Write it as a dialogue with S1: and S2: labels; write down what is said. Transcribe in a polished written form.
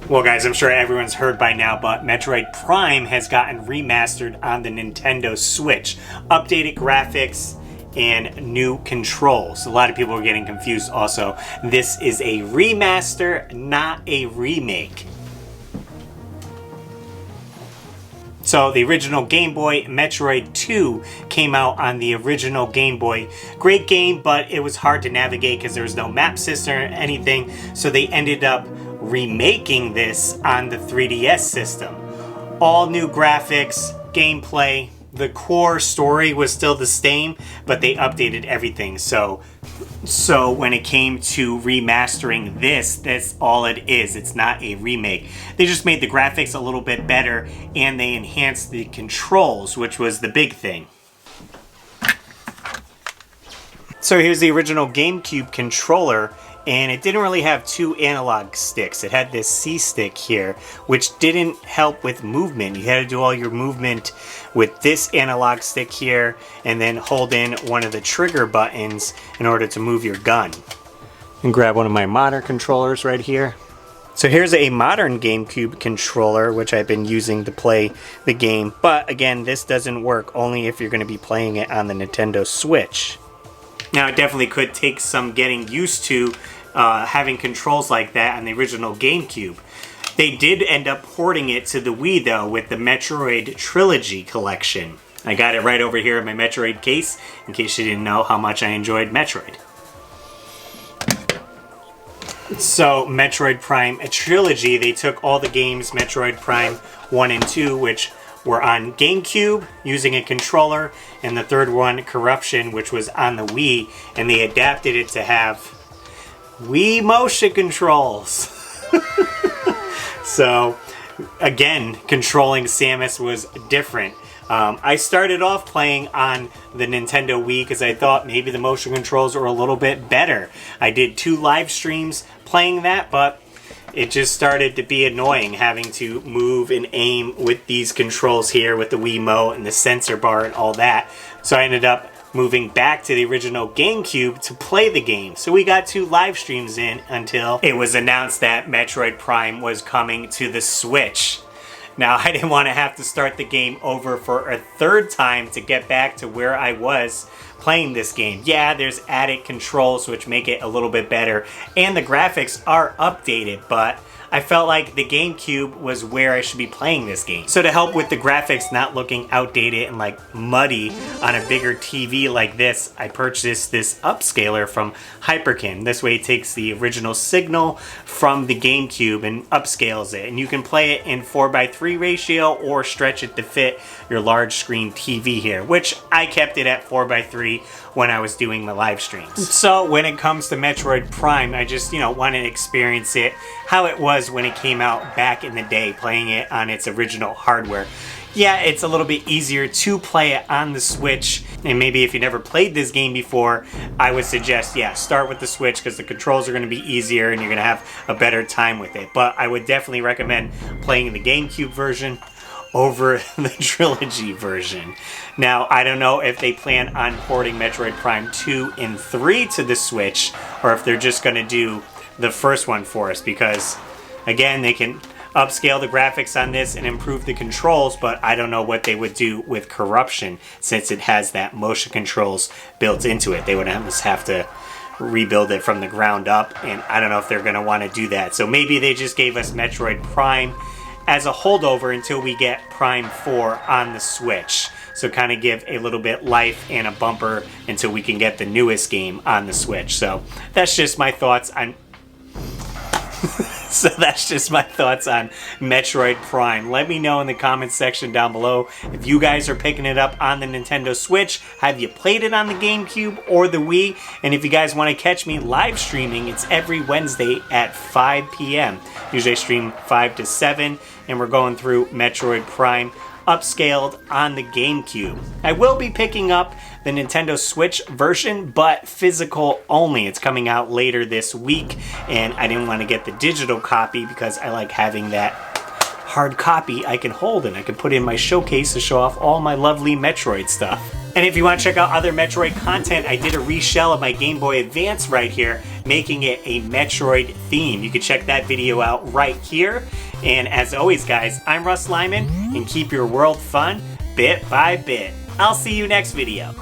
S1: Well guys, I'm sure everyone's heard by now, but Metroid Prime has gotten remastered on the Nintendo Switch. Updated graphics and new controls. A lot of people are getting confused also. This is a remaster, not a remake. So the original Game Boy, Metroid 2, came out on the original Game Boy. Great game, but it was hard to navigate because there was no map system or anything. So they ended up remaking this on the 3DS system. All new graphics, gameplay. The core story was still the same, but they updated everything. So when it came to remastering this, that's all it is. It's not a remake. They just made the graphics a little bit better and they enhanced the controls, which was the big thing. So here's the original GameCube controller, and it didn't really have two analog sticks. It had this C stick here, which didn't help with movement. You had to do all your movement with this analog stick here, and then hold in one of the trigger buttons in order to move your gun. And grab one of my modern controllers right here. So here's a modern GameCube controller, which I've been using to play the game. But again, this doesn't work only if you're going to be playing it on the Nintendo Switch. Now, it definitely could take some getting used to having controls like that on the original GameCube. They did end up porting it to the Wii, though, with the Metroid Trilogy collection. I got it right over here in my Metroid case, in case you didn't know how much I enjoyed Metroid. So, Metroid Prime Trilogy, they took all the games, Metroid Prime 1 and 2, which were on GameCube using a controller, and the third one, Corruption, which was on the Wii, and they adapted it to have Wii motion controls. So, again, controlling Samus was different. I started off playing on the Nintendo Wii because I thought maybe the motion controls were a little bit better. I did 2 live streams playing that, but it just started to be annoying having to move and aim with these controls here with the Wiimote and the sensor bar and all that. So I ended up moving back to the original GameCube to play the game. So we got 2 live streams in until it was announced that Metroid Prime was coming to the Switch. Now, I didn't want to have to start the game over for a third time to get back to where I was playing this game. Yeah, there's added controls which make it a little bit better, and the graphics are updated, but I felt like the GameCube was where I should be playing this game. So to help with the graphics not looking outdated and like muddy on a bigger TV like this, I purchased this upscaler from Hyperkin. This way it takes the original signal from the GameCube and upscales it. And you can play it in 4:3 ratio or stretch it to fit your large screen TV here, which I kept it at 4:3 when I was doing my live streams. So when it comes to Metroid Prime, I just, want to experience it how it was when it came out back in the day, playing it on its original hardware. Yeah, it's a little bit easier to play it on the Switch, and maybe if you never played this game before, I would suggest, start with the Switch because the controls are going to be easier and you're going to have a better time with it. But I would definitely recommend playing the GameCube version over the Trilogy version. Now, I don't know if they plan on porting Metroid Prime 2 and 3 to the Switch, or if they're just going to do the first one for us, because, again, they can upscale the graphics on this and improve the controls, but I don't know what they would do with Corruption, since it has that motion controls built into it. They would almost have to rebuild it from the ground up, and I don't know if they're going to want to do that. So maybe they just gave us Metroid Prime as a holdover until we get Prime 4 on the Switch. So kind of give a little bit life and a bumper until we can get the newest game on the Switch. So that's just my thoughts on Metroid Prime. Let me know in the comments section down below if you guys are picking it up on the Nintendo Switch. Have you played it on the GameCube or the Wii? And if you guys want to catch me live streaming, it's every Wednesday at 5 p.m. Usually I stream 5 to 7, and we're going through Metroid Prime upscaled on the GameCube. I will be picking up the Nintendo Switch version, but physical only. It's coming out later this week, and I didn't want to get the digital copy because I like having that hard copy I can hold and I can put in my showcase to show off all my lovely Metroid stuff. And if you want to check out other Metroid content, I did a reshell of my Game Boy Advance right here, making it a Metroid theme. You can check that video out right here. And as always, guys, I'm RussLyman, and keep your world fun bit by bit. I'll see you next video.